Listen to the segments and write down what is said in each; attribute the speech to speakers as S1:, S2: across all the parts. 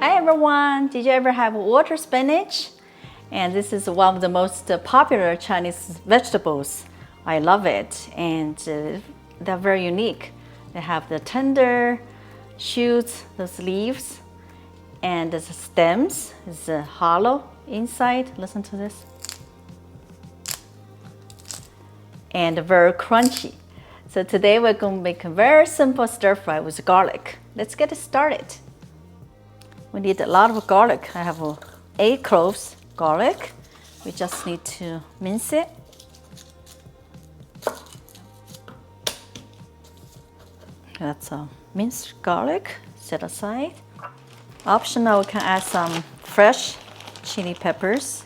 S1: Hi everyone! Did you ever have water spinach? And this is one of the most popular Chinese vegetables. I love it, and they're very unique. They have the tender shoots, those leaves, and the stems is hollow inside. Listen to this. And very crunchy. So today we're going to make a very simple stir fry with garlic. Let's get it started. We need a lot of garlic. I have 8 cloves garlic. We just need to mince it. That's a minced garlic, set aside. Optional, we can add some fresh chili peppers.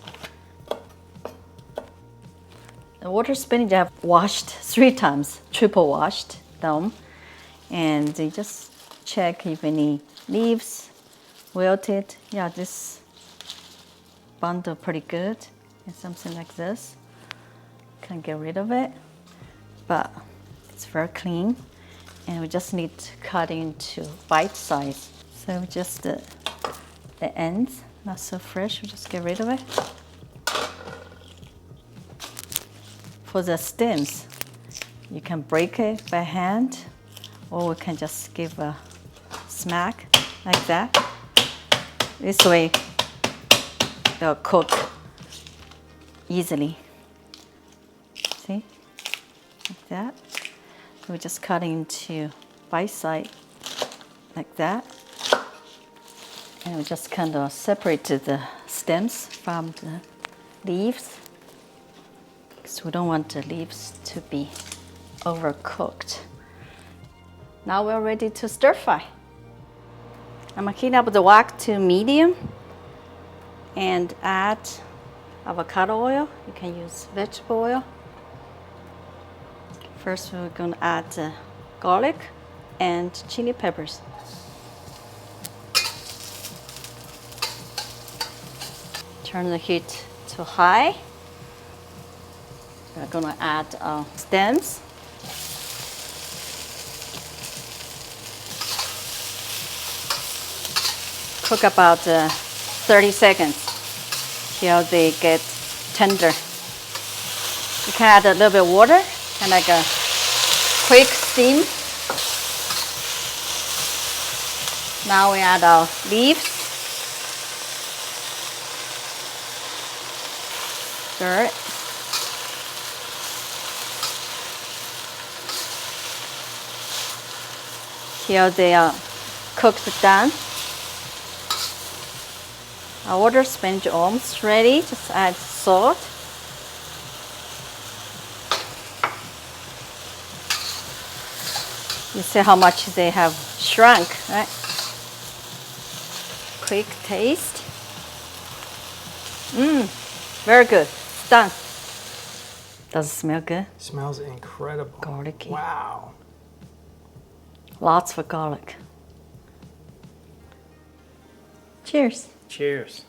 S1: The water spinach I have washed 3 times, triple washed them. And you just check if any leaves wilted. Yeah, this bundle pretty good. And something like this. Can get rid of it. But it's very clean. And we just need to cut into bite size. So just the ends, not so fresh, we just get rid of it. For the stems, you can break it by hand, or we can just give a smack like that. This way, they'll cook easily. See, like that. So we just cut into bite size like that. And we just kind of separated the stems from the leaves, because we don't want the leaves to be overcooked. Now we're ready to stir fry. I'm gonna heat up the wok to medium and add avocado oil. You can use vegetable oil. First, we're gonna add garlic and chili peppers. Turn the heat to high. We're gonna add stems. Cook about 30 seconds till they get tender. You can add a little bit of water and like a quick steam. Now we add our leaves. Stir it. Till they are cooked down. Our water spinach almost ready. Just add salt. You see how much they have shrunk, right? Quick taste. Very good. It's done. Does it smell good?
S2: Smells incredible.
S1: Garlicky.
S2: Wow.
S1: Lots of garlic. Cheers.
S2: Cheers.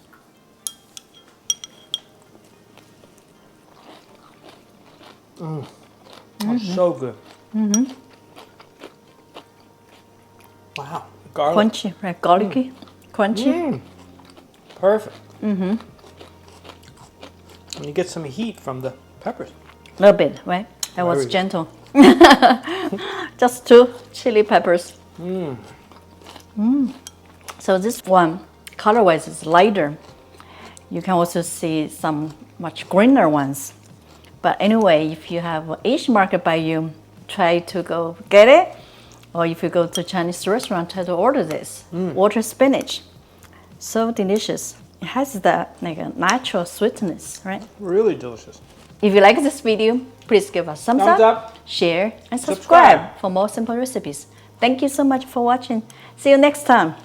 S2: That's so good. Wow. Garlic.
S1: Crunchy, right? Garlicky. Crunchy.
S2: Perfect. And you get some heat from the peppers.
S1: A little bit, right? That was
S2: Very
S1: gentle. Just 2 chili peppers. So this one, color-wise, is lighter. You can also see some much greener ones. But anyway, if you have an Asian market by you, try to go get it. Or if you go to a Chinese restaurant, try to order this. Water spinach. So delicious. It has that like a natural sweetness, right?
S2: Really delicious.
S1: If you like this video, please give us thumbs up, share, and subscribe for more simple recipes. Thank you so much for watching. See you next time.